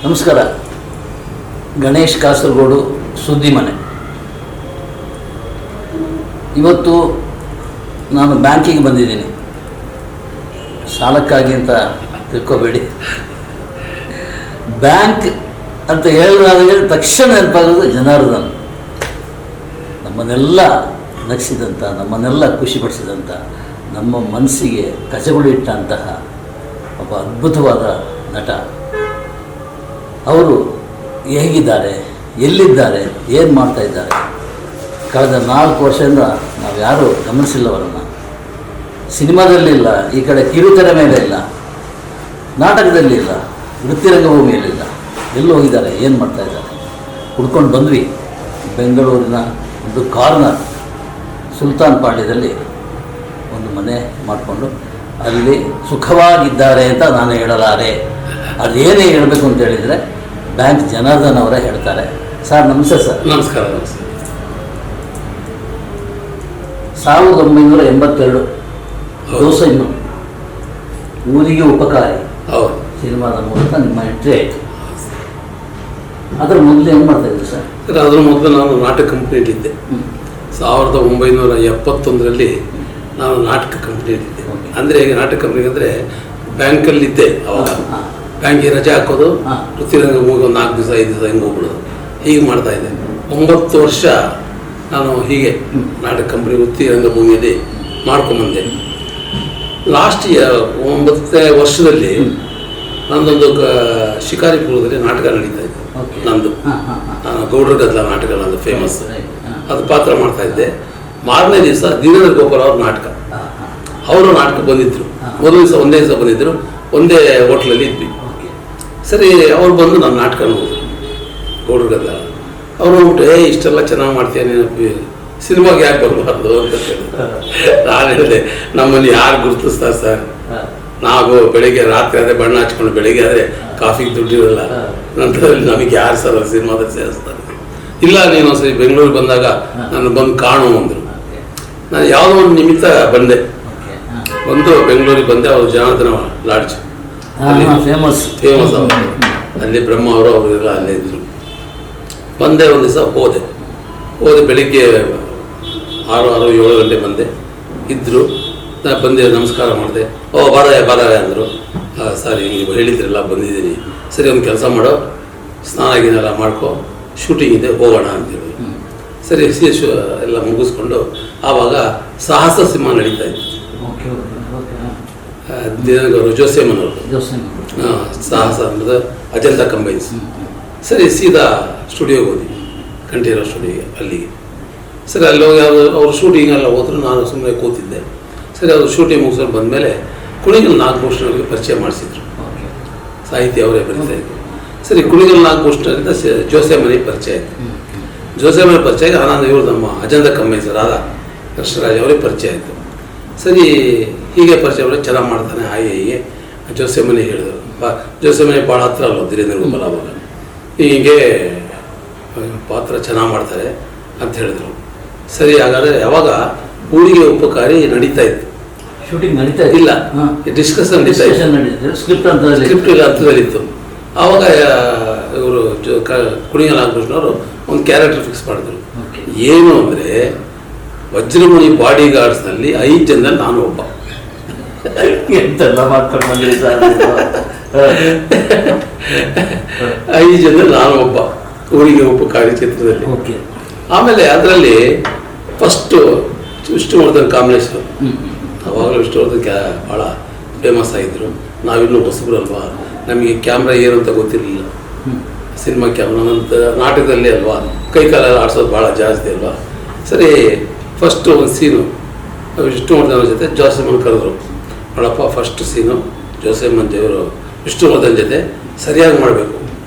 ನಮಸ್ಕಾರ. ಗಣೇಶ್ ಕಾಸರಗೋಡು ಸುದ್ದಿ ಮನೆ. ಇವತ್ತು ನಾನು ಬ್ಯಾಂಕಿಗೆ ಬಂದಿದ್ದೀನಿ. ಸಾಲಕ್ಕಾಗಿ ಅಂತ ತಿಳ್ಕೊಬೇಡಿ. ಬ್ಯಾಂಕ್ ಅಂತ ಹೇಳಿದಾಗ ತಕ್ಷಣ ನೆನಪಾಗೋದು ಜನಾರ್ದನ್. ನಮ್ಮನ್ನೆಲ್ಲ ನಗಿಸಿದಂಥ, ನಮ್ಮನ್ನೆಲ್ಲ ಖುಷಿಪಡಿಸಿದಂಥ, ನಮ್ಮ ಮನಸ್ಸಿಗೆ ಕಚಗುಳಿಟ್ಟಂತಹ ಒಬ್ಬ ಅದ್ಭುತವಾದ ನಟ. ಅವರು ಹೇಗಿದ್ದಾರೆ, ಎಲ್ಲಿದ್ದಾರೆ, ಏನು ಮಾಡ್ತಾಯಿದ್ದಾರೆ? ಕಳೆದ 4 ವರ್ಷದಿಂದ ನಾವು ಯಾರೂ ಗಮನಿಸಿಲ್ಲ ಅವರನ್ನು. ಸಿನಿಮಾದಲ್ಲಿಲ್ಲ, ಈ ಕಡೆ ಕಿರುತೆರೆ ಮೇಲೆ ಇಲ್ಲ, ನಾಟಕದಲ್ಲಿ ಇಲ್ಲ, ವೃತ್ತಿರಂಗಭೂಮಿಯಲ್ಲಿಲ್ಲ. ಎಲ್ಲಿ ಹೋಗಿದ್ದಾರೆ, ಏನು ಮಾಡ್ತಾಯಿದ್ದಾರೆ? ಹುಡ್ಕೊಂಡು ಬಂದ್ವಿ. ಬೆಂಗಳೂರಿನ ಒಂದು ಕಾರ್ನರ್ ಸುಲ್ತಾನ್ ಪಾಳ್ಯದಲ್ಲಿ ಒಂದು ಮನೆ ಮಾಡಿಕೊಂಡು ಅಲ್ಲಿ ಸುಖವಾಗಿದ್ದಾರೆ ಅಂತ ನಾನು ಹೇಳಲಾರೆ. ಅದೇನೇ ಹೇಳಬೇಕು ಅಂತ ಹೇಳಿದರೆ ಬ್ಯಾಂಕ್ ಜನಾರ್ದನ್ ಅವರೇ ಹೇಳ್ತಾರೆ. ಸರ್ ನಮಸ್ತೆ. ಸರ್ ನಮಸ್ಕಾರ. 1982 ದೋಸೆಯನ್ನು ಊರಿಗೆ ಉಪಕಾರಿ ಸಿನಿಮಾದ ಮೂಲಕ ನಿಮ್ಮ ಎಂಟ್ರಿ ಆಯಿತು. ಅದರ ಮೊದಲು ಏನು ಮಾಡ್ತಾಯಿದ್ರಿ ಸರ್? ಅದರ ಮೊದಲು ನಾನು ನಾಟಕ ಕಂಪ್ನಿಯಲ್ಲಿದ್ದೆ. 1971ರಲ್ಲಿ ನಾನು ನಾಟಕ ಕಂಪ್ನಿಯಲ್ಲಿದ್ದೆ. ಅಂದರೆ ಈಗ ನಾಟಕ ಕಂಪ್ನಿ ಅಂದರೆ ಬ್ಯಾಂಕಲ್ಲಿದ್ದೆ. ಅವಾಗ ಬ್ಯಾಂಕಿಗೆ ರಜೆ ಹಾಕೋದು, ವೃತ್ತಿರಂಗ ಹೋಗಿ 4 ದಿವಸ 5 ದಿವಸ ಹಿಂಗೆ ಹೋಗ್ಬಿಡೋದು, ಹೀಗೆ ಮಾಡ್ತಾಯಿದ್ದೆ. 9 ವರ್ಷ ನಾನು ಹೀಗೆ ನಾಟಕ ಕಂಪ್ನಿ ವೃತ್ತಿರಂಗ ಭೂಮಿಯಲ್ಲಿ ಮಾಡ್ಕೊಂಬಂದೆ. ಲಾಸ್ಟ್ 9ನೇ ವರ್ಷದಲ್ಲಿ ನಂದೊಂದು ಶಿಕಾರಿಪುರದಲ್ಲಿ ನಾಟಕ ನಡೀತಾ ಇತ್ತು. ನಂದು ಗೌಡ್ರ ಗದ್ದಲ ನಾಟಕ ನಂದು ಫೇಮಸ್. ಅದು ಪಾತ್ರ ಮಾಡ್ತಾಯಿದ್ದೆ. ಮಾರನೇ ದಿವಸ ದಿನೇಂದ್ರ ಗೋಪಾಲ್ ಅವ್ರ ನಾಟಕ. ಅವರು ನಾಟಕ ಬಂದಿದ್ದರು. ಮೊದಲ ದಿವಸ ಒಂದೇ ದಿವಸ ಬಂದಿದ್ದರು, ಒಂದೇ ಹೋಟ್ಲಲ್ಲಿ ಇದ್ವಿ. ಸರಿ, ಅವ್ರು ಬಂದು ನನ್ನ ನಾಟಕ ನೋಡಿದ್ರು, ಗೌಡ್ರ ಗದ್ದಲ. ಅವ್ರು ನೋಡ್ಬಿಟ್ಟು ಇಷ್ಟೆಲ್ಲ ಚೆನ್ನಾಗಿ ಮಾಡ್ತೀಯ ನೀನು, ಸಿನಿಮಾಗೆ ಯಾಕೆ ಬರಬಾರ್ದು ಅಂತ ಹೇಳಿದ್ರು. ನಾನು ಹೇಳಿದೆ, ನಮ್ಮನ್ನು ಯಾರು ಗುರುತಿಸ್ತಾರೆ ಸರ್? ನಾವು ಬೆಳಿಗ್ಗೆ ರಾತ್ರಿ ಆದರೆ ಬಣ್ಣ ಹಚ್ಕೊಂಡು, ಬೆಳಿಗ್ಗೆ ಆದರೆ ಕಾಫಿಗೆ ದುಡ್ಡಿರಲ್ಲ, ನಂತರದಲ್ಲಿ ನಮಗೆ ಯಾರು ಸರ್ ಸಿನಿಮಾದಲ್ಲಿ ಸೇರಿಸ್ತಾರೆ? ಇಲ್ಲ, ನೀನು ಒಂದ್ಸರಿ ಬೆಂಗಳೂರಿಗೆ ಬಂದಾಗ ನಾನು ಬಂದು ಕಾಣು ಅಂದರು. ನಾನು ಯಾವುದೋ ಒಂದು ನಿಮಿತ್ತ ಬಂದೆ. ಬಂದು ಬೆಂಗಳೂರಿಗೆ ಬಂದೆ. ಅವರು ಜನಾರ್ದನ ಲಾಡ್ಜ್ ಫೇಮಸ್ ಅವರು, ಅಲ್ಲಿ ಬ್ರಹ್ಮ ಅವರೆಲ್ಲ ಅಲ್ಲೇ ಇದ್ದರು. ಬಂದೆ. ಒಂದು ದಿವಸ ಹೋದೆ. ಬೆಳಿಗ್ಗೆ 6-7 ಗಂಟೆ ಬಂದೆ. ಇದ್ದರು. ನಾನು ಬಂದೆ, ನಮಸ್ಕಾರ ಮಾಡಿದೆ. ಬಾರಾಯ ಅಂದರು. ಸರಿ, ನೀವು ಹೇಳಿದ್ರೆಲ್ಲ ಬಂದಿದ್ದೀನಿ. ಸರಿ, ಒಂದು ಕೆಲಸ ಮಾಡೋ, ಸ್ನಾನ ಗಿನೆಲ್ಲ ಮಾಡ್ಕೊ, ಶೂಟಿಂಗ್ ಇದೆ, ಹೋಗೋಣ ಅಂತೇಳಿ. ಸರಿ, ಎಲ್ಲ ಮುಗಿಸ್ಕೊಂಡು ಆವಾಗ ಸಾಹಸ ಸಿನಿಮಾ ನಡೀತಾ ಇತ್ತು. ದಿನಗವರು ಜೋಸೆಮನವರು ಸಾಹಸ ಅನ್ನೋದು ಅಜಂತಾ ಕಂಬೈನ್ಸ್. ಸರಿ, ಸೀದಾ ಸ್ಟುಡಿಯೋಗೆ ಹೋದ್ವಿ, ಕಂಠೀರವ ಸ್ಟುಡಿಯೋಗೆ. ಅಲ್ಲಿಗೆ ಸರಿ, ಅಲ್ಲಿ ಹೋಗಿ ಅವ್ರು ಶೂಟಿಂಗ್ ಎಲ್ಲ ಹೋದ್ರು. ನಾನು ಸುಮ್ಮನೆ ಕೂತಿದ್ದೆ. ಸರಿ, ಅವರು ಶೂಟಿಂಗ್ ಮುಗಿಸ್ಕೊಂಡು ಬಂದಮೇಲೆ ಕುಣಿಗಲ್ ನಾಗಭೂಷಣರಿಗೆ ಪರಿಚಯ ಮಾಡಿಸಿದ್ರು. ಸಾಹಿತ್ಯ ಅವರೇ ಬರೀತಾ ಇದ್ರು. ಸರಿ, ಕುಣಿಗಲ್ ನಾಗಭೂಷಣರಿಂದ ಜೋಸೆಮನಿಗೆ ಪರಿಚಯ ಆಯಿತು. ಜೋಸೆಮನಿ ಪರಿಚಯ ಆನಂದ ಇವರು ನಮ್ಮ ಅಜಂತಾ ಕಂಬೈನ್ಸ್ ರಾಧಾ ಕೃಷ್ಣರಾಜ್ ಅವರಿಗೆ ಪರಿಚಯ ಆಯಿತು. ಸರಿ, ಹೀಗೆ ಪರಿಚಯ ಅವರೇ ಚೆನ್ನಾಗಿ ಮಾಡ್ತಾನೆ, ಹೀಗೆ ಜೋಸೆಮನಿ ಹೇಳಿದರು. ಜೋಸೆಮನಿ ಭಾಳ ಹತ್ರ ಅಲ್ವ ದಿನೇಂದ್ರ ಗೋಪಾಲ್. ಅವಾಗ ಹೀಗೆ ಪಾತ್ರ ಚೆನ್ನಾಗಿ ಮಾಡ್ತಾರೆ ಅಂತ ಹೇಳಿದರು. ಸರಿ, ಹಾಗಾದರೆ ಯಾವಾಗ ಊರಿಗೆ ಉಪಕಾರಿ ನಡೀತಾ ಇತ್ತು, ಶೂಟಿಂಗ್ ನಡೀತಾ ಇಲ್ಲ, ಡಿಸ್ಕಷನ್ ನಡೀತಾ ಇತ್ತು, ಸ್ಕ್ರಿಪ್ಟ್ ಇಲ್ಲ ಹಂತದಲ್ಲಿತ್ತು. ಆವಾಗ ಇವರು ಕುಣಿಗಲ್ ನಾಗಭೂಷಣವರು ಒಂದು ಕ್ಯಾರೆಕ್ಟರ್ ಫಿಕ್ಸ್ ಮಾಡಿದ್ರು. ಏನು ಅಂದರೆ, ವಜ್ರಮುನಿ ಬಾಡಿ ಗಾರ್ಡ್ಸ್ನಲ್ಲಿ 5 ಜನದಲ್ಲಿ ನಾನು ಒಬ್ಬ. ಎಂತೆಲ್ಲ ಮಾಡ್ಕೊಂಡು ಬಂದಿರಿ ಸರ್? 5 ಜನದಲ್ಲಿ ನಾನು ಒಬ್ಬ ಊರಿಗೆ ಉಪಕಾರಿ ಚಿತ್ರದಲ್ಲಿ. ಆಮೇಲೆ ಅದರಲ್ಲಿ ಫಸ್ಟು ವಿಷ್ಣುವರ್ಧನ್ ಕಾಂಬಿನೇಷನ್. ಅವಾಗಲೂ ವಿಷ್ಣುವರ್ಧನ್ ಭಾಳ ಫೇಮಸ್ ಆಗಿದ್ರು. ನಾವಿನ್ನೂ ಹೊಸಬ್ರಲ್ವಾ, ನಮಗೆ ಕ್ಯಾಮ್ರಾ ಏನು ಅಂತ ಗೊತ್ತಿರಲಿಲ್ಲ. ಸಿನಿಮಾ ಕ್ಯಾಮ್ರಾ ನಂತ ನಾಟಕದಲ್ಲಿ ಅಲ್ವಾ, ಕೈಕಾಲ ಆಡಿಸೋದು ಭಾಳ ಜಾಸ್ತಿ ಅಲ್ವಾ. ಸರಿ, ಫಸ್ಟು ಒಂದು ಸೀನು ವಿಷ್ಣುವರ್ಧನ್ ಜೊತೆ ಜೋಸೆಮನ್ ಕರೆದ್ರು. ನೋಡಪ್ಪ, ಫಸ್ಟ್ ಸೀನು ಜೋಸೆಮನ್ ದೇವರು ವಿಷ್ಣುವರ್ಧನ್ ಜೊತೆ ಸರಿಯಾಗಿ ಮಾಡಬೇಕು,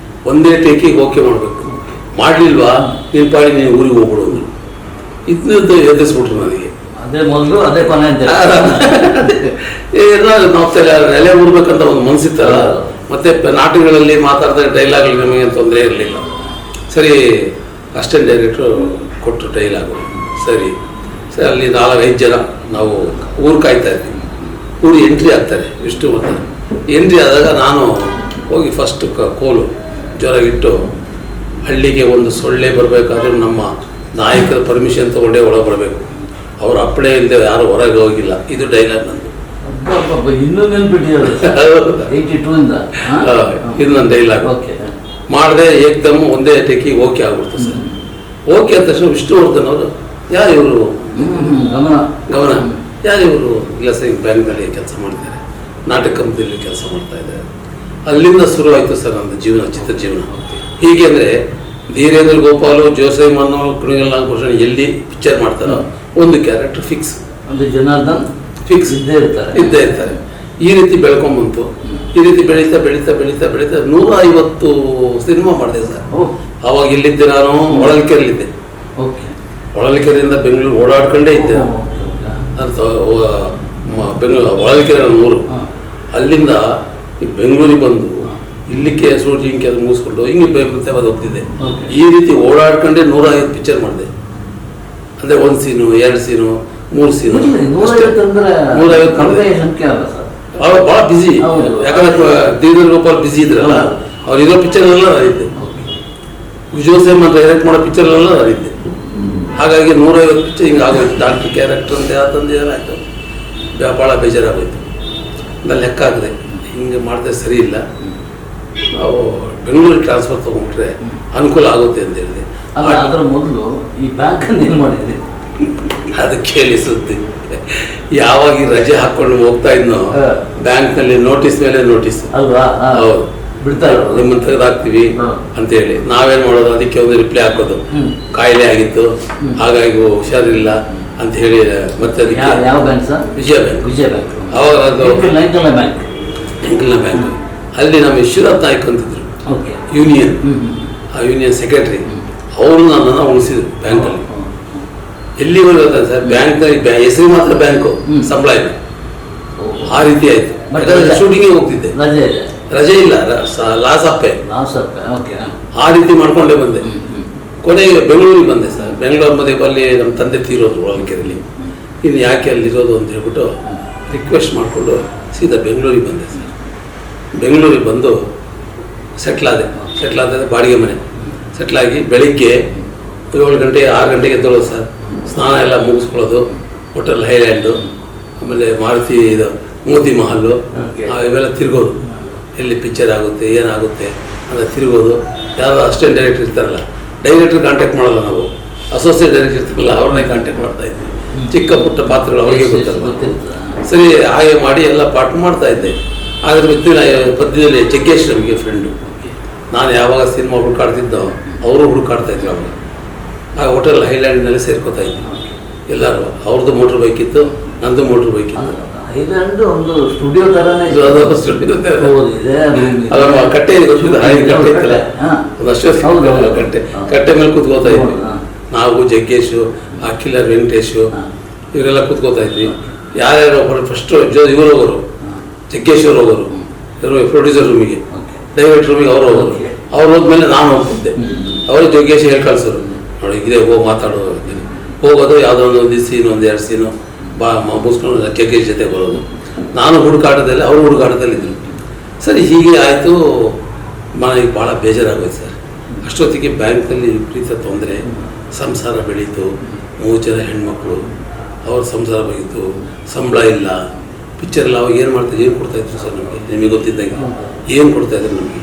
ಒಂದೇ ಟೇಕಿಗೆ ಓಕೆ ಮಾಡಬೇಕು, ಮಾಡಲಿಲ್ವಾ ನೀನು ಪಾಡಿ ನೀನು ಊರಿಗೆ ಹೋಗ್ಬಿಡೋದು. ಇದನ್ನದ್ದು ಎದುರಿಸ್ಬಿಟ್ರು ನನಗೆ. ಅದೇ ಮೊದಲು ಅದೇ ಕೊನೆ ಅಂತ ಏನೋ ನಾವು ನೆಲೆ ಊರ್ಬೇಕಂತ ಒಂದು ಮನಸ್ಸಿತ್ತಲ್ಲ. ಮತ್ತು ನಾಟಕಗಳಲ್ಲಿ ಮಾತಾಡಿದ ಡೈಲಾಗ್ಗಳು ನಮಗೆ ತೊಂದರೆ ಇರಲಿಲ್ಲ. ಸರಿ, ಅಸಿಸ್ಟೆಂಟ್ ಡೈರೆಕ್ಟ್ರು ಕೊಟ್ಟರು ಡೈಲಾಗು. ಸರಿ, ಅಲ್ಲಿ 4-5 ಜನ ನಾವು ಊರು ಕಾಯ್ತಾ ಇದ್ವಿ. ಊರು ಎಂಟ್ರಿ ಆಗ್ತಾರೆ ವಿಷ್ಣುವರ್ಧನ್. ಎಂಟ್ರಿ ಆದಾಗ ನಾನು ಹೋಗಿ ಫಸ್ಟ್ ಕೋಲು ಜೋರಾಗಿಟ್ಟು ಹಳ್ಳಿಗೆ ಒಂದು ಸೊಳ್ಳೆ ಬರಬೇಕಾದ್ರೂ ನಮ್ಮ ನಾಯಕರ ಪರ್ಮಿಷನ್ ತೊಗೊಂಡೇ ಒಳಗೆ ಬರಬೇಕು. ಅವ್ರ ಅಪ್ಪಣೆ ಇಲ್ಲದೆ ಯಾರು ಹೊರಗೆ ಹೋಗಿಲ್ಲ. ಇದು ಡೈಲಾಗ್ ನಂದು. ಇನ್ನೂ ನೆನ್ಪಿಟ್ಟಿದ್ದಾರೆ 82 ಇಂದ. ಇದು ನನ್ನ ಡೈಲಾಗ್. ಮಾಡದೆ ಏಕ್ದಮ್ ಒಂದೇ ಟೆಕ್ಕಿ ಓಕೆ ಆಗ್ಬಿಡ್ತು ಸರ್. ಓಕೆ ಅಂದ ತಕ್ಷಣ ವಿಷ್ಣುವರ್ಧನ್ ಅವರು ಯಾರು ಇವರು ಗಮನ ಯಾರು ಇವರು ಇಲ್ಲ ಸರ್, ಬ್ಯಾಂಕ್ನಲ್ಲಿ ಕೆಲಸ ಮಾಡ್ತಾರೆ, ನಾಟಕ ಕಂಪ್ನಿಯಲ್ಲಿ ಕೆಲಸ ಮಾಡ್ತಾ ಇದ್ದಾರೆ. ಅಲ್ಲಿಂದ ಶುರು ಆಯಿತು ಸರ್ ನನ್ನ ಜೀವನ, ಚಿತ್ರ ಜೀವನ. ಹೀಗೆ ಅಂದರೆ ಧೀರೇಂದ್ರ ಗೋಪಾಲು, ಜೋಸೈ ಮನ್ನು, ಕುಣಿಗಲ್ ನಾಗಭೂಷಣ ಎಲ್ಲಿ ಪಿಕ್ಚರ್ ಮಾಡ್ತಾರೋ ಒಂದು ಕ್ಯಾರೆಕ್ಟರ್ ಫಿಕ್ಸ್, ಒಂದು ಜನಾರ್ದನ್ ಫಿಕ್ಸ್ ಇದ್ದೇ ಇರ್ತಾರೆ. ಈ ರೀತಿ ಬೆಳ್ಕೊಂಬಂತು. ಈ ರೀತಿ ಬೆಳೀತಾ ಬೆಳೀತಾ ಬೆಳೀತಾ ಬೆಳೀತಾ 150 ಸಿನಿಮಾ ಮಾಡಿದೆ ಸರ್. ಅವಾಗ ಇಲ್ಲಿದ್ದೆ ನಾನು ಹೊಳಲ್ಕೆರೆಯಲ್ಲಿದ್ದೆ. ಹೊಳಲ್ಕೆರೆಯಿಂದ ಬೆಂಗಳೂರು ಓಡಾಡ್ಕೊಂಡೇ ಇದ್ದೆ. ಬೆಂಗಳೂರು ಹೊಳಲ್ಕೆರೆ ನನ್ನ ಊರು. ಅಲ್ಲಿಂದ ಬೆಂಗಳೂರಿಗೆ ಬಂದು ಇಲ್ಲಿಕ್ಕೆ ಶೂಟಿಂಗ್ ಕೆಲಸ ಮುಗಿಸ್ಕೊಂಡು ಹಿಂಗೆ ಮತ್ತೆ ಹೋಗ್ತಿದ್ದೆ. ಈ ರೀತಿ ಓಡಾಡ್ಕೊಂಡೆ 150 ಪಿಕ್ಚರ್ ಮಾಡಿದೆ. ಅಂದರೆ 1 ಸೀನು, 2 ಸೀನು, 3 ಸೀನು, 150 ಅವ್ರು ಭಾಳ ಬ್ಯುಸಿ. ಯಾಕಂದ್ರೆ ಧೀರೇಂದ್ರ ಗೋಪಾಲ್ ಬ್ಯುಸಿ ಇದ್ರಲ್ಲ, ಅವ್ರು ಇರೋ ಪಿಕ್ಚರ್ನೆಲ್ಲ ನಾನಿದ್ದೆ. ಜೋಸೆಮ್ ಡೈರೆಕ್ಟ್ ಮಾಡೋ ಪಿಕ್ಚರ್ನೆಲ್ಲ ನಾನಿದ್ದೆ. ಹಾಗಾಗಿ 150 ಪಿಕ್ಚರ್ ಹಿಂಗೆ ಆಗೋಯ್ತು. ಡಾಕ್ಟ್ರ್ ಕ್ಯಾರೆಕ್ಟರ್ ಅಂತ ಯಾತಂದು ಏನಾಯ್ತು, ಭಾಳ ಬೇಜಾರಾಗೋಯ್ತು. ನಾನು ಲೆಕ್ಕ ಹಾಕಿದೆ, ಹಿಂಗೆ ಮಾಡಿದ್ರೆ ಸರಿ ಇಲ್ಲ, ನಾವು ಬೆಂಗಳೂರಿಗೆ ಟ್ರಾನ್ಸ್ಫರ್ ತೊಗೊಂಡ್ಬಿಟ್ರೆ ಅನುಕೂಲ ಆಗುತ್ತೆ ಅಂತ ಹೇಳಿದೆ. ಅದರ ಮೊದಲು ಈ ಬ್ಯಾಂಕನ್ನು ಏನು ಮಾಡಿದ್ರಿ? ಅದು ಕೇಳಿ ಸುದ್ದಿ. ಯಾವಾಗ ಈ ರಜೆ ಹಾಕೊಂಡು ಹೋಗ್ತಾ ಇದ್ನೋ ಬ್ಯಾಂಕ್ನಲ್ಲಿ ನೋಟಿಸ್ ಮೇಲೆ ನೋಟಿಸ್ ಅಲ್ವಾ? ಹೌದು, ಬಿಡ್ತಾ ಇರೋದು ನಿಮ್ಮನ್ನು ತೆಗೆದಾಕ್ತೀವಿ ಅಂತೇಳಿ. ನಾವೇನು ಮಾಡೋದು, ಅದಕ್ಕೆ ಒಂದು ರಿಪ್ಲೈ ಹಾಕೋದು, ಕಾಯಿಲೆ ಆಗಿತ್ತು ಹಾಗಾಗಿ ಹುಷಾರಿಲ್ಲ ಅಂತ ಹೇಳಿ. ಮತ್ತೆ ಅದಕ್ಕೆ ಯಾವ ಬ್ಯಾಂಕ್ ಸರ್? ವಿಜಯ ಬ್ಯಾಂಕ್. ಅವಾಗ ಅದು ಎಂಕಲ್ನ ಬ್ಯಾಂಕ್. ಅಲ್ಲಿ ನಮ್ಮ ವಿಶ್ವನಾಥ್ ನಾಯ್ಕ ಅಂತಿದ್ರು, ಯೂನಿಯನ್, ಆ ಯೂನಿಯನ್ ಸೆಕ್ರೆಟರಿ. ಅವರು ನನ್ನನ್ನು ಉಳಿಸಿದ್ರು ಬ್ಯಾಂಕಲ್ಲಿ. ಎಲ್ಲಿವರೆಗೂ ಗೊತ್ತಾ ಸರ್, ಬ್ಯಾಂಕ್ನಲ್ಲಿ ಹೆಸರು ಮಾತ್ರ ಬ್ಯಾಂಕು, ಸಂಬಳ ಇಲ್ಲ. ಆ ರೀತಿ ಆಯ್ತು. ಶೂಟಿಂಗ್ಗೆ ಹೋಗ್ತಿದ್ದೆ, ರಜೆ ಇಲ್ಲ, ಲಾಸ್ ಅಪ್ಪೆ. ಆ ರೀತಿ ಮಾಡ್ಕೊಂಡೇ ಬಂದೆ. ಕೊನೆಗೆ ಬೆಂಗಳೂರಿಗೆ ಬಂದೆ ಸರ್. ಬೆಂಗಳೂರು ಮಧ್ಯೆ ಅಲ್ಲಿ ನಮ್ಮ ತಂದೆ ತೀರೋದು ಹೊಳಲ್ಕೆರೆಯಲ್ಲಿ. ಇನ್ನು ಯಾಕೆ ಅಲ್ಲಿರೋದು ಅಂತ ಹೇಳ್ಬಿಟ್ಟು ರಿಕ್ವೆಸ್ಟ್ ಮಾಡಿಕೊಂಡು ಸೀದಾ ಬೆಂಗಳೂರಿಗೆ ಬಂದೆ ಸರ್. ಬೆಂಗಳೂರಿಗೆ ಬಂದು ಸೆಟ್ಲಾದೆ. ಬಾಡಿಗೆ ಮನೆ ಸೆಟ್ಲಾಗಿ ಬೆಳಿಗ್ಗೆ 7 ಗಂಟೆ 6 ಗಂಟೆಗೆ ಎದ್ದೋಳೋದು ಸರ್. ಸ್ನಾನ ಎಲ್ಲ ಮುಗಿಸ್ಕೊಳ್ಳೋದು, ಹೋಟೆಲ್ ಹೈಲ್ಯಾಂಡು, ಆಮೇಲೆ ಮಾರುತಿ ಇದು ಮೋತಿ ಮಹಲ್ಲು, ಇವೆಲ್ಲ ತಿರುಗೋದು. ಎಲ್ಲಿ ಪಿಕ್ಚರ್ ಆಗುತ್ತೆ ಏನಾಗುತ್ತೆ ಅಂತ ತಿರುಗೋದು. ಯಾರೋ ಅಸಿಸ್ಟೆಂಟ್ ಡೈರೆಕ್ಟರ್ ಇರ್ತಾರಲ್ಲ, ಡೈರೆಕ್ಟರ್ ಕಾಂಟ್ಯಾಕ್ಟ್ ಮಾಡಲ್ಲ ನಾವು, ಅಸೋಸಿಯೇಟ್ ಡೈರೆಕ್ಟರ್ ಇರ್ತಾರಲ್ಲ ಅವ್ರನ್ನೇ ಕಾಂಟ್ಯಾಕ್ಟ್ ಮಾಡ್ತಾ ಇದ್ವಿ. ಚಿಕ್ಕ ಪುಟ್ಟ ಪಾತ್ರಗಳು ಅವರಿಗೆ ಗೊತ್ತಲ್ಲ. ಸರಿ, ಹಾಗೆ ಮಾಡಿ ಎಲ್ಲ ಪಾಠ ಮಾಡ್ತಾ ಇದ್ದೆ. ಆದರೆ ಮಧ್ಯದಲ್ಲಿ ಜಗ್ಗೇಶ್ ನಮಗೆ ಫ್ರೆಂಡು. ನಾನು ಯಾವಾಗ ಸಿನಿಮಾ ಹುಡುಕಾಡ್ತಿದ್ದೋ ಅವರು ಹುಡುಕಾಡ್ತಾ ಇದ್ರು. ಅವಾಗ ಆ ಹೋಟೆಲ್ ಹೈಲ್ಯಾಂಡ್ನಲ್ಲಿ ಸೇರ್ಕೋತಾ ಇದ್ವಿ ಎಲ್ಲರೂ. ಅವ್ರದ್ದು ಮೋಟ್ರ್ ಬೈಕ್ ಇತ್ತು, ನಂದು ಮೋಟ್ರ್ ಬೈಕ್ ಇತ್ತು. ಒಂದು ಸ್ಟುಡಿಯೋ ಥರನೇ ಕಟ್ಟೆ ಗೊತ್ತಿಲ್ಲ, ಕಟ್ಟೆ ಇತ್ತಲ್ಲ, ಒಂದಷ್ಟು ಕಟ್ಟೆ ಮೇಲೆ ಕೂತ್ಕೋತಾ ಇದ್ವಿ ನಾವು. ಜಗ್ಗೇಶು, ಕಿಲ್ಲರ್ ವೆಂಕಟೇಶು ಇವರೆಲ್ಲ ಕೂತ್ಕೋತಾ ಇದ್ವಿ. ಯಾರ್ಯಾರು ಫಸ್ಟ್ ಇವರು ಹೋಗೋರು, ಜಗ್ಗೇಶ್ ಅವರು ಹೋಗೋರು, ಇವರು ಪ್ರೊಡ್ಯೂಸರ್ ರೂಮಿಗೆ, ಡೈರೆಕ್ಟರ್ ರೂಮಿಗೆ ಅವರು ಹೋಗೋರು. ಅವ್ರು ಹೋದ್ಮೇಲೆ ನಾನು ಹೋಗ್ತಿದ್ದೆ. ಅವರು ಜಗ್ಗೇಶ್ ಹೇಳಿ ಕಳ್ಸೋರು, ನೋಡಿ ಇದೇ ಹೋಗಿ ಮಾತಾಡೋದು. ಹೋಗೋದು ಯಾವುದೋ ಒಂದು ಸೀನು, 1-2 ಸೀನು ಮುಗಿಸ್ಕೊಂಡು ಜಗ್ಗೇಶ್ ಜೊತೆ ಬರೋದು. ನಾನು ಹುಡುಕಾಟದಲ್ಲಿ, ಅವರು ಹುಡುಕಾಟದಲ್ಲಿದ್ದರು. ಸರಿ, ಹೀಗೆ ಆಯಿತು. ನನಗೆ ಭಾಳ ಬೇಜಾರಾಗೋಯ್ತು ಸರ್. ಅಷ್ಟೊತ್ತಿಗೆ ಬ್ಯಾಂಕ್ನಲ್ಲಿ ವಿಪರೀತ ತೊಂದರೆ, ಸಂಸಾರ ಬೆಳೀತು. 3 ಜನ ಹೆಣ್ಮಕ್ಳು, ಅವ್ರ ಸಂಸಾರ ಬೆಳೀತು, ಸಂಬಳ ಇಲ್ಲ. ಪಿಕ್ಚರಲ್ಲಿ ಅವಾಗ ಏನು ಮಾಡ್ತಾರೆ, ಏನು ಕೊಡ್ತಾಯಿದ್ರು ಸರ್ ನಮಗೆ? ನಿಮಗೆ ಗೊತ್ತಿದ್ದಂಗೆ ಏನು ಕೊಡ್ತಾಯಿದ್ರು ನಮಗೆ?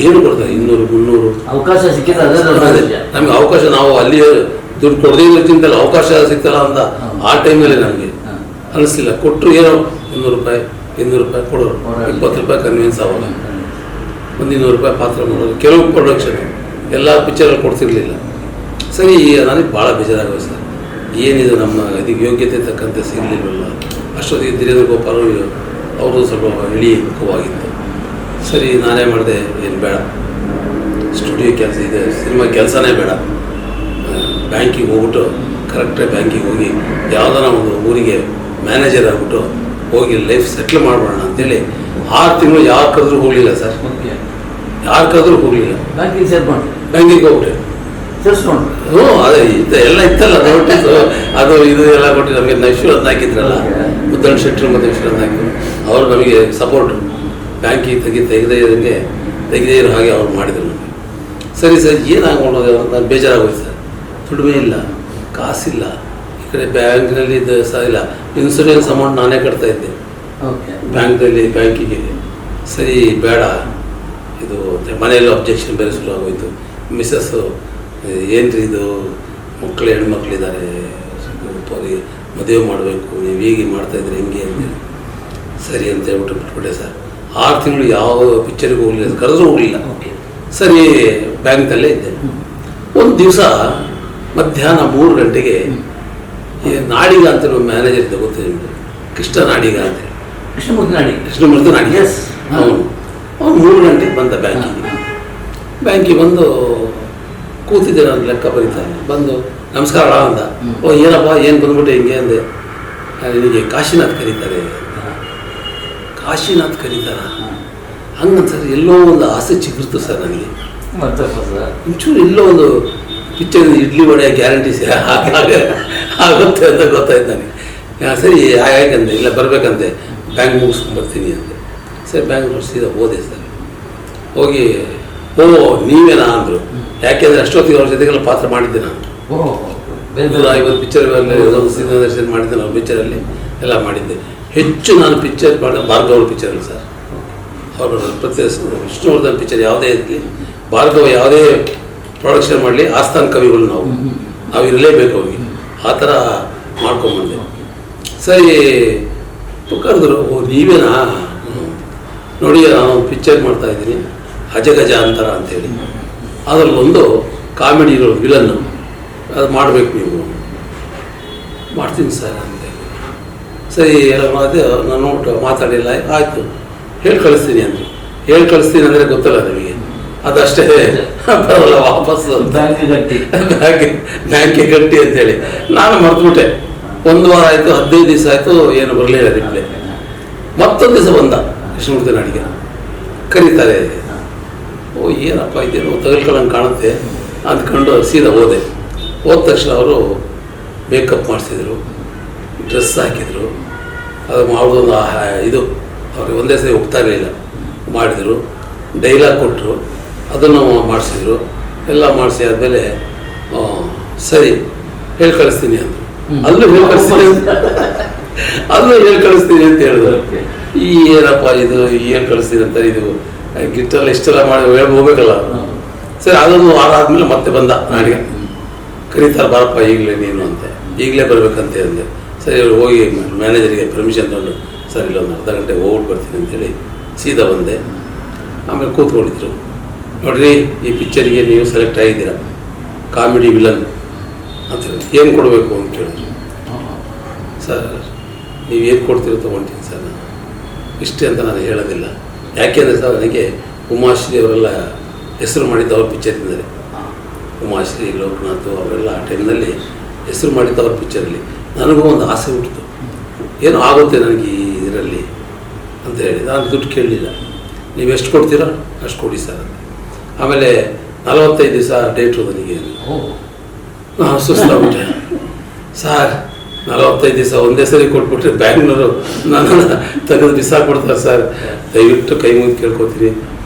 ಏನು ಕೊಡ್ತಾರೆ? 200-300 ಅವಕಾಶ ಸಿಕ್ಕಿದ್ರೆ ನಮಗೆ ಅವಕಾಶ. ನಾವು ಅಲ್ಲಿ ದುಡ್ಡು ಕೊಡದೇ ಇರೋಕ್ಕಿಂತಲ್ಲ ಅವಕಾಶ ಸಿಗ್ತಲ್ಲ ಅಂತ ಆ ಟೈಮಲ್ಲಿ ನನಗೆ ಅನಿಸ್ಲಿಲ್ಲ. ಕೊಟ್ಟರು ಏನೋ 100 ರೂಪಾಯಿ 200 ರೂಪಾಯಿ ಕೊಡೋರು, 20 ರೂಪಾಯಿ ಕನ್ವಿನ್ಸ್ ಆಗೋಲ್ಲ. ಒಂದು 200 ರೂಪಾಯಿ ಪಾತ್ರ ಮಾಡೋರು. ಕೆಲವು ಪ್ರೊಡಕ್ಷನ್ ಎಲ್ಲ ಪಿಕ್ಚರಲ್ಲಿ ಕೊಡ್ತಿರ್ಲಿಲ್ಲ. ಸರಿ, ನನಗೆ ಭಾಳ ಬೇಜಾರಾಗೋದು ಸರ್. ಏನಿದೆ ನಮ್ಮ ಇದಕ್ಕೆ ಯೋಗ್ಯತೆ ತಕ್ಕಂತೆ ಸಿಗಲಿಲ್ವಲ್ಲ. ಅಷ್ಟೊತ್ತಿಗೆ ಧೀರೇಂದ್ರ ಗೋಪಾಲ್ ಅವರು ಸ್ವಲ್ಪ ಇಳಿ ಮುಖವಾಗಿತ್ತು. ಸರಿ, ನಾನೇ ಮಾಡಿದೆ, ಏನು ಬೇಡ, ಸ್ಟುಡಿಯೋ ಕೆಲಸ ಇದೆ, ಸಿನಿಮಾ ಕೆಲಸನೇ ಬೇಡ, ಬ್ಯಾಂಕಿಗೆ ಹೋಗ್ಬಿಟ್ಟು ಕರೆಕ್ಟಾಗಿ ಬ್ಯಾಂಕಿಗೆ ಹೋಗಿ ಯಾವುದಾರ ಒಂದು ಊರಿಗೆ ಮ್ಯಾನೇಜರ್ ಆಗ್ಬಿಟ್ಟು ಹೋಗಿ ಲೈಫ್ ಸೆಟ್ಲ್ ಮಾಡೋಣ ಅಂತೇಳಿ 6 ತಿಂಗಳು ಯಾರು ಕರೆದ್ರೂ ಹೋಗಲಿಲ್ಲ ಸರ್. ಯಾರು ಕರೆದ್ರೂ ಹೋಗಲಿಲ್ಲ. ಬ್ಯಾಂಕಿಗೆ ಹೋಗ್ಬಿಟ್ಟೆ ಸೇರಿಸ್ಕೊಂಡು. ಅದೇ ಎಲ್ಲ ಇತ್ತಲ್ಲ, ನೋಟಿಸ್ ಅದು ಇದು ಎಲ್ಲ ಕೊಟ್ಟು ನಮಗೆ ವಿಶ್ವನಾಥ್ ಹಾಕಿದ್ರಲ್ಲ, ಮುದ್ದಣ್ಣ ಶೆಟ್ಟರು ಮತ್ತು ವಿಶ್ವನಾಥ್ ಹಾಕಿದ್ರು. ಅವರು ನಮಗೆ ಸಪೋರ್ಟ್. ಬ್ಯಾಂಕಿಗೆ ತೆಗೆದಂಗೆ ತೆಗೆದೇ ಇರೋ ಹಾಗೆ ಅವ್ರು ಮಾಡಿದರು ನನಗೆ. ಸರಿ ಸರ್ ಏನಾಗೋದು ನಾನು ಬೇಜಾರಾಗೋಯ್ತು ಸರ್. ದುಡಿಮೆ ಇಲ್ಲ, ಕಾಸಿಲ್ಲ, ಈ ಕಡೆ ಬ್ಯಾಂಕ್ನಲ್ಲಿ ಸಹ ಇಲ್ಲ. ಇನ್ಸೂರೆನ್ಸ್ ಅಮೌಂಟ್ ನಾನೇ ಕಟ್ತಾ ಇದ್ದೆ ಬ್ಯಾಂಕಿಗೆ. ಸರಿ ಬೇಡ ಇದು ಮನೆಯಲ್ಲೂ ಅಬ್ಜೆಕ್ಷನ್ ಬೇರೆ ಶುರು ಆಗೋಯ್ತು. ಮಿಸ್ಸಸ್ಸು ಏನ್ರಿ ಇದು ಮಕ್ಕಳು ಹೆಣ್ಮಕ್ಳಿದ್ದಾರೆ, ಮದುವೆ ಮಾಡಬೇಕು, ನೀವು ಹೀಗೆ ಮಾಡ್ತಾಯಿದ್ರೆ ಹೆಂಗೆ ಅಂತೇಳಿ ಸರಿ ಅಂತ ಹೇಳ್ಬಿಟ್ಟು ಬಿಟ್ಬಿಟ್ಟೆ ಸರ್. 6 ತಿಂಗಳು ಯಾವ ಪಿಕ್ಚರ್ಗೆ ಹೋಗಲಿಲ್ಲ, ಕರೆದ್ರೂ ಹೋಗಲಿಲ್ಲ. ಸರಿ ಬ್ಯಾಂಕ್ನಲ್ಲೇ ಇದ್ದೆ. ಒಂದು ದಿವಸ ಮಧ್ಯಾಹ್ನ 3 ಗಂಟೆಗೆ ನಾಡಿಗ ಅಂತ ನಮ್ಮ ಮ್ಯಾನೇಜರ್ ಇದ್ದ, ಗೊತ್ತಿದೆ ನಿಮಗೆ, ಕೃಷ್ಣ ನಾಡಿಗ ಅಂತೇಳಿ, ಕೃಷ್ಣಮೂರ್ತಿ ನಾಡಿಗ. ಅವನು 3 ಗಂಟೆಗೆ ಬಂದ ಬ್ಯಾಂಕಿಗೆ ಬಂದು ಕೂತಿದ್ದೆ, ನಾನು ಲೆಕ್ಕ ಬರೀತಾನೆ. ಬಂದು ನಮಸ್ಕಾರ ಅಂದ. ಓ ಏನಪ್ಪ ಏನು ಬಂದ್ಬಿಟ್ಟೆ ಹಿಂಗೆ ಅಂದೆ. ನಿನಗೆ ಕಾಶಿನಾಥ್ ಕರೀತಾರೆ. ಕಾಶಿನಾಥ್ ಕರೀತಾರ ಹಂಗಂತ ಸರ್. ಎಲ್ಲೋ ಒಂದು ಆಸೆ ಚಿಗುರ್ತು ಸರ್ ನನಗೆ. ಒಂಚೂರು ಎಲ್ಲೋ ಒಂದು ಪಿಕ್ಚರ್ ಇಡ್ಲಿ ವಡೆ ಗ್ಯಾರಂಟಿ ಆಗುತ್ತೆ ಅಂತ ಗೊತ್ತಾಯ್ತು ನನಗೆ. ಸರಿ ಯಾಕಂದೆ, ಇಲ್ಲ ಬರಬೇಕಂತೆ, ಬ್ಯಾಂಕ್ ಮುಗಿಸ್ಕೊಂಡ್ಬರ್ತೀನಿ ಅಂತೆ. ಸರಿ ಬ್ಯಾಂಕ್ ಸೀದಾ ಹೋದೆ ಸರ್. ಹೋಗಿ ಓ ನೀವೇನಾ ಅಂದರು. ಯಾಕೆಂದರೆ ಅಷ್ಟೊತ್ತಿಗೆ ಅವ್ರ ಜೊತೆಗೆಲ್ಲ ಪಾತ್ರ ಮಾಡಿದ್ದೆ ನಾನು. 150 ಪಿಕ್ಚರ್ ದರ್ಶನ ಮಾಡಿದ್ದೆ ನಾವು. ಪಿಕ್ಚರಲ್ಲಿ ಎಲ್ಲ ಮಾಡಿದ್ದೆ. ಹೆಚ್ಚು ನಾನು ಪಿಕ್ಚರ್ ಮಾಡಿದ ಭಾರ್ಗವ ಪಿಕ್ಚರಲ್ಲಿ ಸರ್. ಅವರು ವಿಷ್ಣುವರ್ಧನ್ ಪಿಕ್ಚರ್ ಯಾವುದೇ ಇರಲಿ, ಭಾರ್ಗವ ಯಾವುದೇ ಪ್ರೊಡಕ್ಷನ್ ಮಾಡಲಿ, ಆಸ್ಥಾನ ಕವಿಗಳು ನಾವು ಇರಲೇಬೇಕು ಅವ್ರಿಗೆ. ಆ ಥರ ಮಾಡ್ಕೊಂಬಂದೆ. ಸರಿ ಕರೆದ್ರು. ಓ ನೀವೇನಾ, ನೋಡಿ ನಾನು ಪಿಕ್ಚರ್ ಮಾಡ್ತಾಯಿದ್ದೀನಿ ಅಜಗಜ ಅಂತಾರ ಅಂತೇಳಿ. ಅದರಲ್ಲಿ ಒಂದು ಕಾಮಿಡಿಗಳು ವಿಲನ್ನು, ಅದು ಮಾಡಬೇಕು ನೀವು. ಮಾಡ್ತೀನಿ ಸರ್ ಅಂತೇಳಿ. ಸರಿ ಎಲ್ಲ ಮಾಡಿದೆ. ನಾನು ನೋಡ್ಬಿಟ್ಟು ಮಾತಾಡಿಲ್ಲ, ಆಯಿತು ಹೇಳಿ ಕಳಿಸ್ತೀನಿ ಅಂದರು. ಹೇಳಿ ಕಳಿಸ್ತೀನಿ ಅಂದರೆ ಗೊತ್ತಲ್ಲ ನಮಗೆ, ಅದಷ್ಟೇ ಬರಲ್ಲ ವಾಪಸ್ಸು ಬ್ಯಾಂಕಿಗೆ ಗಟ್ಟಿ ಅಂತೇಳಿ ನಾನು ಮರೆತುಬಿಟ್ಟೆ. 1 ವಾರ ಆಯಿತು, 15 ದಿವಸ ಆಯಿತು, ಏನು ಬರಲಿಲ್ಲ ರಿಪ್ಲೈ. ಮತ್ತೊಂದು ದಿವಸ ಬಂದ ಕೃಷ್ಣಮೂರ್ತಿ ನಾಡಿಗೆ, ಕರೀತಾರೆ. ಓ ಏನಪ್ಪ ಇದೇನು ತಗಲ್ಕೊಳ್ಳಂಗೆ ಕಾಣುತ್ತೆ ಅಂದ್ಕೊಂಡು ಸೀದಾ ಹೋದ ತಕ್ಷಣ ಅವರು ಮೇಕಪ್ ಮಾಡಿಸಿದ್ರು, ಡ್ರೆಸ್ ಹಾಕಿದರು. ಅದು ಮಾಡೋದೊಂದು ಇದು ಅವ್ರಿಗೆ ಒಂದೇ ಸರಿ ಹೋಗ್ತಾ ಇರಲಿಲ್ಲ. ಮಾಡಿದರು, ಡೈಲಾಗ್ ಕೊಟ್ಟರು, ಅದನ್ನು ಮಾಡಿಸಿದ್ರು. ಎಲ್ಲ ಮಾಡಿಸಿ ಆದಮೇಲೆ ಸರಿ ಹೇಳಿ ಕಳಿಸ್ತೀನಿ ಅಂದರು. ಅಲ್ಲೂ ಹೇಳಿ ಕಳಿಸ್ತೀನಿ ಅಂತ ಹೇಳಿದ್ರು. ಈ ಏನಪ್ಪ ಇದು ಏನು ಕಳಿಸ್ತೀನಿ ಅಂತ, ಇದು ಗಿಟ್ಟಲ್ಲಿ ಇಷ್ಟೆಲ್ಲ ಮಾಡಿ ಹೋಗ್ಬೇಕಲ್ಲ. ಸರಿ ಅದೊಂದು ವಾರ ಆದಮೇಲೆ ಮತ್ತೆ ಬಂದ ನಾಡಿಗೆ. ಕರೀತಾರೆ ಬಾರಪ್ಪ ಈಗಲೇ ನೀನು ಅಂತ, ಈಗಲೇ ಬರಬೇಕಂತೆ ಅಂದೆ. ಸರಿ ಹೋಗಿ ಮ್ಯಾನೇಜರಿಗೆ ಪರ್ಮಿಷನ್ ತಗೊಂಡು ಸರ್ ಇಲ್ಲೊಂದು ಅರ್ಧ ಗಂಟೆ ಹೋಗ್ಬಿಟ್ಟು ಬರ್ತೀನಿ ಅಂತೇಳಿ ಸೀದಾ ಬಂದೆ. ಆಮೇಲೆ ಕೂತ್ಕೊಂಡಿದ್ರು. ನೋಡ್ರಿ ಈ ಪಿಕ್ಚರಿಗೆ ನೀವು ಸೆಲೆಕ್ಟ್ ಆಗಿದ್ದೀರಾ, ಕಾಮಿಡಿ ವಿಲನ್ ಅಂತ ಏನು ಕೊಡಬೇಕು ಅಂತ ಕೇಳಿದ್ರು. ಸರ್ ನೀವೇನು ಕೊಡ್ತೀರೋ ತೊಗೊಳ್ತೀನಿ ಸರ್, ನಾನು ಇಷ್ಟೇ ಅಂತ ನಾನು ಹೇಳೋದಿಲ್ಲ. ಯಾಕೆಂದರೆ ಸರ್ ನನಗೆ ಉಮಾಶ್ರೀ ಅವರೆಲ್ಲ ಹೆಸರು ಮಾಡಿದ್ದು ಅವ್ರ ಪಿಕ್ಚರ್ನಿಂದಲೇ. ಉಮಾಶ್ರೀ, ಲೋಕನಾಥ್ ಅವರೆಲ್ಲ ಆ ಟೈಮ್ನಲ್ಲಿ ಹೆಸರು ಮಾಡಿದ್ದು ಅವ್ರ ಪಿಕ್ಚರಲ್ಲಿ. ನನಗೂ ಒಂದು ಆಸೆ ಹುಟ್ಟಿತು, ಏನು ಆಗುತ್ತೆ ನನಗೆ ಈ ಇದರಲ್ಲಿ ಅಂತ ಹೇಳಿ. ನಾನು ದುಡ್ಡು ಕೇಳಲಿಲ್ಲ. ನೀವು ಎಷ್ಟು ಕೊಡ್ತೀರೋ ಅಷ್ಟು ಕೊಡಿ ಸರ್ ಅಂತ. ಆಮೇಲೆ 45 ದಿವಸ ಡೇಟು ನನಗೆ. ನಾನು ಸುಸ್ತಾಗ್ಬಿಟ್ಟೆ. ಸರ್ 45 ದಿವಸ ಒಂದೇ ಸರಿ ಕೊಟ್ಬಿಟ್ರೆ ಬ್ಯಾಂಗ್ಳೂರು ನನ್ನನ್ನು ತೆಗೆದು ಬಿಸಾಕ್ಬಿಡ್ತಾರೆ ಸರ್, ದಯವಿಟ್ಟು ಕೈ ಮುಗಿದು ಕೇಳ್ಕೊತೀನಿ,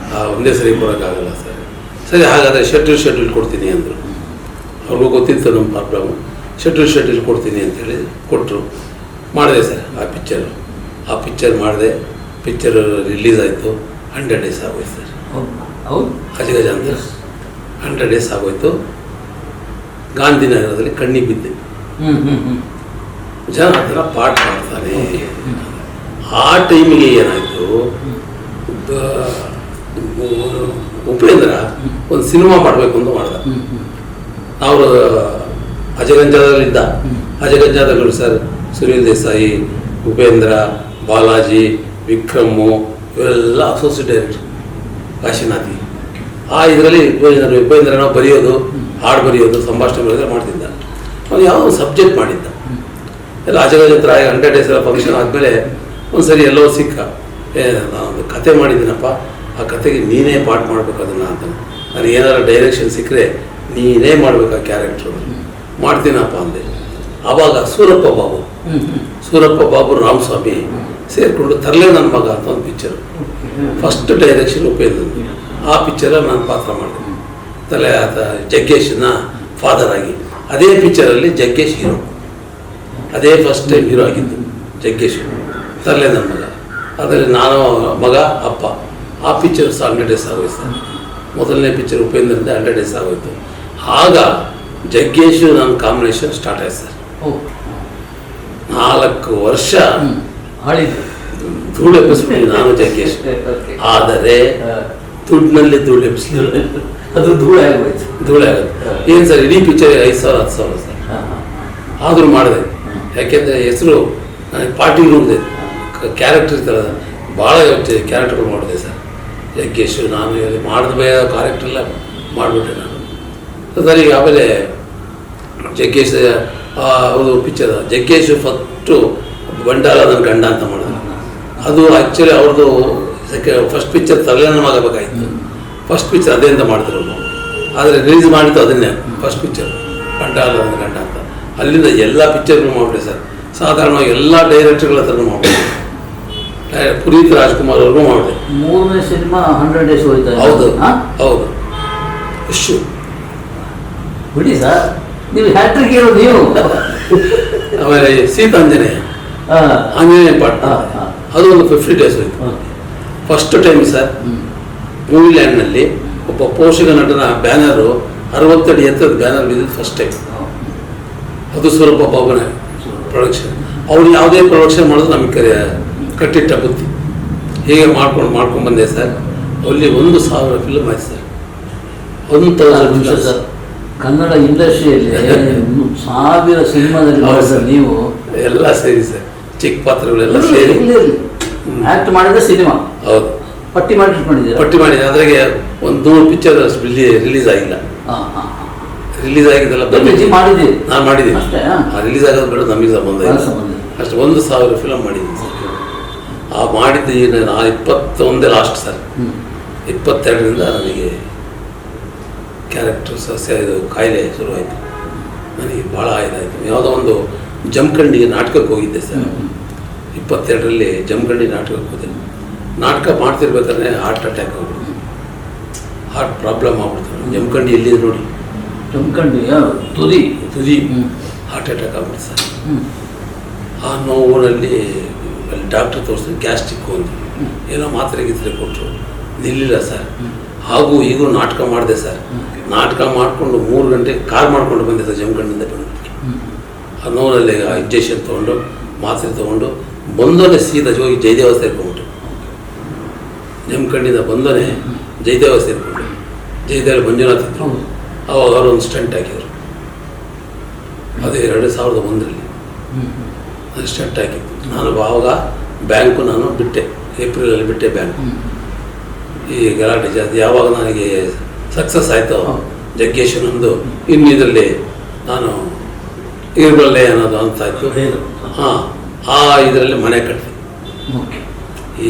ಒಂದೇ ಸರಿ ಕೊಡೋಕ್ಕಾಗಲ್ಲ ಸರ್. ಸರಿ ಹಾಗಾದರೆ ಶೆಡ್ಯೂಲ್ ಕೊಡ್ತೀನಿ ಅಂದರು. ಅವ್ರಿಗೂ ಗೊತ್ತಿತ್ತು ನಮ್ಮ ಪ್ರಾಬ್ಲಮ್ಮು. ಶೆಡ್ಯೂಲ್ ಕೊಡ್ತೀನಿ ಅಂತೇಳಿ ಕೊಟ್ಟರು. ಮಾಡಿದೆ ಸರ್ ಆ ಪಿಕ್ಚರ್ ಮಾಡಿದೆ. ಪಿಕ್ಚರ್ ರಿಲೀಸ್ ಆಯಿತು. 100 ಡೇಸ್ ಆಗೋಯ್ತು ಸರ್. ಅಜಗಜ ಅಂತ 100 ಡೇಸ್ ಆಗೋಯ್ತು. ಗಾಂಧಿನಗರದಲ್ಲಿ ಕಣ್ಣಿಗೆ ಬಿದ್ದೆ. ಜನ ಆ ಥರ ಪಾಠ ಮಾಡ್ತಾರೆ. ಆ ಟೈಮಿಗೆ ಏನಾಯಿತು, ಉಪೇಂದ್ರ ಒಂದು ಸಿನಿಮಾ ಮಾಡಬೇಕು ಅಂತ ಮಾಡ್ದ. ಅವರು ಅಜಗಂಜಾದಲ್ಲಿದ್ದ. ಅಜಗಂಜಾದಗಳು ಸರ್ ಸುನೀಲ್ ದೇಸಾಯಿ, ಉಪೇಂದ್ರ, ಬಾಲಾಜಿ, ವಿಕ್ರಮ್ಮು ಇವರೆಲ್ಲ ಅಸೋಸಿಯೇಟ್ ಡೈರೆಕ್ಟರ್. ಕಾಶಿನಾಥಿ ಆ ಇದರಲ್ಲಿ ಉಪೇಂದ್ರನ ಬರೆಯೋದು, ಹಾಡು ಬರೆಯೋದು, ಸಂಭಾಷಣೆ ಬರೆಯೋದು ಮಾಡ್ತಿದ್ದ. ಅವನು ಯಾವುದೋ ಒಂದು ಸಬ್ಜೆಕ್ಟ್ ಮಾಡಿದ್ದ. ಎಲ್ಲ ಅಜಗಜಂತ್ರ 100 ಡೇಸ್ ಎಲ್ಲ ಫಂಕ್ಷನ್ ಆದಮೇಲೆ ಒಂದು ಸರಿ ಎಲ್ಲೋ ಸಿಕ್ಕ. ನಾನೊಂದು ಕತೆ ಮಾಡಿದ್ದೀನಪ್ಪ, ಆ ಕತೆಗೆ ನೀನೇ ಪಾಠ ಮಾಡಬೇಕು ಅದನ್ನು ಅಂತ. ನನಗೆ ಏನಾದ್ರು ಡೈರೆಕ್ಷನ್ ಸಿಕ್ಕರೆ ನೀನೇ ಮಾಡಬೇಕು ಆ ಕ್ಯಾರೆಕ್ಟ್ರು. ಮಾಡ್ತೀನಪ್ಪ ಅಂದೆ. ಆವಾಗ ಸೂರಪ್ಪ ಬಾಬು ರಾಮಸ್ವಾಮಿ ಸೇರಿಕೊಂಡು ತರಲೆ ನನ್ನ ಮಗ ಅಂತ ಒಂದು ಪಿಕ್ಚರು. First direction Upendra. ಆ ಆ ಪಿಕ್ಚರಲ್ಲಿ ನಾನು ಪಾತ್ರ ಮಾಡಿದೆ. ತಲೆ ಆತ ಜಗ್ಗೇಶನ ಫಾದರ್ ಆಗಿ. ಅದೇ ಪಿಕ್ಚರಲ್ಲಿ ಜಗ್ಗೇಶ್ ಹೀರೋ. ಅದೇ ಫಸ್ಟ್ ಟೈಮ್ ಹೀರೋ ಆಗಿದ್ದು ಜಗ್ಗೇಶ್. ತಲೆ ನನ್ನ ಮಗ. ಅದರಲ್ಲಿ ನಾನು ಮಗ ಅಪ್ಪ. ಆ ಪಿಕ್ಚರ್ 100 ಡೇಸ್ ಆಗೋಯ್ತು ಸರ್. ಮೊದಲನೇ ಪಿಕ್ಚರ್ ಉಪೇಂದ್ರಿಂದ 100 ಡೇಸ್ ಆಗೋಯ್ತು. ಆಗ ಜಗ್ಗೇಶ್ ನನ್ನ ಕಾಂಬಿನೇಷನ್ ಸ್ಟಾರ್ಟ್ ಆಯ್ತು ಸರ್. 4 ವರ್ಷ ಧೂಳು ಎಬ್ಬಿಸ್ಬಿಟ್ಟು ನಾನು ಜಗ್ಗೇಶ್. ಆದರೆ ದುಡ್ಡಿನಲ್ಲಿ ಧೂಳು ಎಬ್ಬಿಸ್ಲಿಲ್ಲ. ಅದು ಧೂಳೆ ಆಗೋಯ್ತು. ಧೂಳೆ ಆಗೋದು ಏನು ಸರ್, ಇಡೀ ಪಿಕ್ಚರ್ 5,000 10,000 ಸರ್. ಆದರೂ ಮಾಡಿದೆ. ಯಾಕೆಂದರೆ ಹೆಸರು ನನಗೆ ಪಾರ್ಟಿ ರೂಮ್ದೆ ಕ್ಯಾರೆಕ್ಟರ್ ಥರ ಭಾಳ ಕ್ಯಾರೆಕ್ಟರ್ಗಳು ಮಾಡಿದೆ ಸರ್. ಜಗ್ಗೇಶ್ ನಾನು ಮಾಡಿದ ಕ್ಯಾರೆಕ್ಟರೆಲ್ಲ ಮಾಡಿಬಿಟ್ಟೆ ನಾನು ಸರ್. ಈಗ ಆಮೇಲೆ ಜಗ್ಗೇಶ್ ಅದು ಪಿಕ್ಚರ್ ಜಗ್ಗೇಶ್ ಫಸ್ಟು ಬಂಡಾಲ ನನ್ನ ಗಂಡ ಅಂತ ಮಾಡಿದ್ರು. ಅದು ಆ್ಯಕ್ಚುಲಿ ಅವ್ರದ್ದು ಫಸ್ಟ್ ಪಿಕ್ಚರ್ ತಲೆನ ಆಗಬೇಕಾಗಿತ್ತು. ಫಸ್ಟ್ ಪಿಕ್ಚರ್ ಅದೇ ಅಂತ ಮಾಡಿದ್ರು. ಆದರೆ ರಿಲೀಸ್ ಮಾಡಿದ್ದು ಅದನ್ನೇ ಫಸ್ಟ್ ಪಿಕ್ಚರ್ ಬಂಡಾಲ ನನ್ನ ಗಂಡ ಅಂತ. ಅಲ್ಲಿಂದ ಎಲ್ಲ ಪಿಕ್ಚರ್ಗಳು ಮಾಡಿಬಿಟ್ಟೆ ಸರ್. ಸಾಧಾರಣವಾಗಿ ಎಲ್ಲ ಡೈರೆಕ್ಟರ್ಗಳ ಹತ್ರನೂ ಮಾಡಿಬಿಟ್ಟೆ. ಪುನೀತ್ ರಾಜ್ಕುಮಾರ್ ಅವ್ರಿಗೂ ಮಾಡಿದೆ. 3ನೇ ಸಿನಿಮಾ 100 ಡೇಸ್ ಹೋಯ್ತು. ಹೌದು ಹೌದು. ಇಷ್ಟು ಬಿಡಿ ಸರ್, ನೀವು ಹ್ಯಾಟ್ರಿಕ್ ಇರೋದು ನೀವು. ಆಮೇಲೆ ಸೀತಾಂಜನೇಯ ಆಂಜನೇಯ ಪಾಠ ಅದು ಒಂದು 50 ಡೇಸ್ ಹೋಯ್ತು. ಫಸ್ಟ್ ಟೈಮ್ ಸರ್ ಮೂವಿ ಲ್ಯಾಂಡ್ನಲ್ಲಿ ಒಬ್ಬ ಪೋಷಕ ನಟನ ಬ್ಯಾನರು 60 ಅಡಿ ಎತ್ತರದ ಬ್ಯಾನರ್ ಬಿದ್ದಿದ್ದು ಫಸ್ಟ್ ಟೈಮ್. ಅದು ಸ್ವರೂಪ ಬಾಬುನ ಪ್ರೊಡಕ್ಷನ್. ಅವ್ರು ಯಾವುದೇ ಪ್ರೊಡಕ್ಷನ್ ಮಾಡೋದು ನಮಗೆ ಕಟ್ಟಿಟ್ಟ ಬುದ್ಧಿ. ಹೀಗೆ ಮಾಡ್ಕೊಂಡು ಬಂದೆ ಸರ್. ಅಲ್ಲಿ 1,000 ಫಿಲ್ಮ್ ಆಯ್ತು ಸರ್. 1,000 ಸರ್. ಕನ್ನಡ ಇಂಡಸ್ಟ್ರಿಯಲ್ಲಿ 1,000 ಸಿನಿಮಾದಲ್ಲಿ ಮಾಡಿದ್ರೆ ನೀವು ಎಲ್ಲ ಸೇರಿ ಸರ್. ಚಿಕ್ಕ ಪಾತ್ರಗಳೆಲ್ಲ ಸೇರಿ ಆಕ್ಟ್ ಮಾಡಿದ ಸಿನಿಮಾ. ಹೌದು. ಪಟ್ಟಿ ಮಾಡಿದ್ದೀರಾ? ಪಟ್ಟಿ ಮಾಡಿದೆ. ಅದ್ರಾಗೆ ಒಂದು 100 ಪಿಕ್ಚರ್ ರಿಲೀಸ್ ಆಗಿಲ್ಲ. ರಿಲೀಸ್ ಆಗಿದ್ದೆಲ್ಲ ಮಾಡಿದ್ದೀವಿ. ನಾನು ಮಾಡಿದ್ದೀನಿ. ಅಷ್ಟೇ. ರಿಲೀಸ್ ಆಗೋದು ಬೇಡ, ನಮಗೆ ಸಂಬಂಧ ಇಲ್ಲ. ಅಷ್ಟು 1,000 ಫಿಲಮ್ ಮಾಡಿದ್ದೀನಿ ಸರ್. ಆ ಮಾಡಿದ್ದು ನಾನು 21 ಲಾಸ್ಟ್ ಸರ್. 22ರಿಂದ ನನಗೆ ಕ್ಯಾರೆಕ್ಟರ್ ಸಸ್ಯ ಇದು ಕಾಯಿಲೆ ಶುರುವಾಯಿತು. ನನಗೆ ಭಾಳ ಇದಾಯಿತು. ಯಾವುದೋ ಒಂದು ಜಮಖಂಡಿಗೆ ನಾಟಕಕ್ಕೆ ಹೋಗಿದ್ದೆ ಸರ್. 22ರಲ್ಲಿ ಜಮಖಂಡಿ ನಾಟಕಕ್ಕೆ ಹೋದೆ. ನಾಟಕ ಮಾಡ್ತಿರ್ಬೇಕಾದ್ರೆ ಹಾರ್ಟ್ ಅಟ್ಯಾಕ್ ಆಗ್ಬಿಡ್ತು. ಹಾರ್ಟ್ ಪ್ರಾಬ್ಲಮ್ ಆಗ್ಬಿಡ್ತು. ಜಮಖಂಡಿ ಎಲ್ಲಿದೆ ನೋಡಿ, ಜಮಖಂಡಿ ತುದಿ ಹಾರ್ಟ್ ಅಟ್ಯಾಕ್ ಆಗ್ಬಿಡ್ತು ಸರ್. ಆ ನೋವಿನಲ್ಲಿ ಅಲ್ಲಿ ಡಾಕ್ಟ್ರ್ ತೋರಿಸಿದ್ರು. ಗ್ಯಾಸ್ಟ್ರಿಕ್ ಒಂದು ಏನೋ ಮಾತ್ರೆ ಗೀತ್ರೆ ಕೊಟ್ಟರು. ನಿಲ್ಲಿಲ್ಲ ಸರ್. ಹಾಗೂ ಈಗೂ ನಾಟಕ ಮಾಡಿದೆ ಸರ್. ನಾಟಕ ಮಾಡಿಕೊಂಡು 3 ಗಂಟೆಗೆ ಕಾರ್ ಮಾಡ್ಕೊಂಡು ಬಂದೆ ಸರ್. ಜಮಖಂಡಿಂದ ಬಂದ್ಬಿಟ್ಟು ಆ ನೋವಲ್ಲಿ ಇಂಜೆಕ್ಷನ್ ತೊಗೊಂಡು ಮಾತ್ರೆ ತೊಗೊಂಡು ಬಂದೋನೆ ಸೀದಾ ಹೋಗಿ ಜಯದೇವ ಸೇರ್ಕೊಂಡ್ಬಿಟ್ಟು. ಜಮಖಂಡಿಂದ ಬಂದೋನೆ ಜಯದೇವ ಸೇರ್ಕೊಂಡು ಜಯದೇವ ಮಂಜುನಾಥ್ ಇದ್ರು. ಅವಾಗ ಅವರು ಒಂದು ಸ್ಟಂಟ್ ಹಾಕಿದರು. ಅದು 2001ರಲ್ಲಿ ಅದು ಸ್ಟಂಟ್ ಹಾಕಿತ್ತು. ನಾನು ಆವಾಗ ಬ್ಯಾಂಕು ನಾನು ಬಿಟ್ಟೆ. ಏಪ್ರಿಲಲ್ಲಿ ಬಿಟ್ಟೆ ಬ್ಯಾಂಕು. ಈ ಗಲಾಟೆ ಜಾತಿ ಯಾವಾಗ ನನಗೆ ಸಕ್ಸಸ್ ಆಯಿತು ಜಗ್ಗೇಶನೊಂದು ಇನ್ನು ಇದರಲ್ಲಿ ನಾನು ಇರಬಲ್ಲೆ ಅನ್ನೋದು ಅಂತಾಯಿತು. ಹಾಂ, ಆ ಇದರಲ್ಲಿ ಮನೆ ಕಟ್ಟಿದೆ. ಈ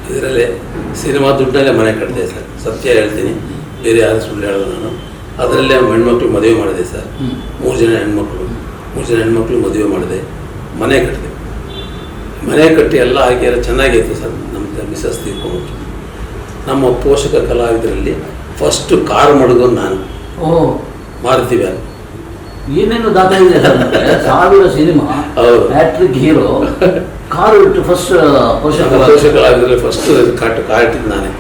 ಇದರಲ್ಲೇ ಸಿನಿಮಾ ದುಡ್ಡಲ್ಲೇ ಮನೆ ಕಟ್ಟಿದೆ ಸರ್. ಸತ್ಯ ಹೇಳ್ತೀನಿ, ಬೇರೆ ಯಾರು ಸುಳ್ಳು ಹೇಳೋದು ನಾನು. ಅದರಲ್ಲೇ ಹೆಣ್ಮಕ್ಳು ಮದುವೆ ಮಾಡಿದೆ ಸರ್. 3 ಜನ ಹೆಣ್ಮಕ್ಳು ಮದುವೆ ಮಾಡಿದೆ. ಮನೆ ಕಟ್ಟಿದೆ. ಮನೆ ಕಟ್ಟಿ ಎಲ್ಲ ಆಗಿ ಎಲ್ಲ ಚೆನ್ನಾಗಿತ್ತು ಸರ್. ನಮ್ಮ ಮಿಸಸ್ ತೀರ್ಕೊಂಡ್ಬಿಟ್ಟು. ನಮ್ಮ ಪೋಷಕ ಕಲಾವಿದರಲ್ಲಿ ಫಸ್ಟ್ ಕಾರ್ ಮಡಗೋದು ನಾನು. ಮಾರುತಿ ವ್ಯಾನ್. ಏನೇನು ದಾಖಲಿದೆ sir. 1000 cinema, hat trick hero, car ಇಟ್ಟು ಫಸ್ಟ್ ಪೋಷಕ ಕಲಾವಿದರಲ್ಲಿ ಫಸ್ಟ್ ಕಾರ್ ಇಟ್ಟಿದ್ದು ನಾನೇ.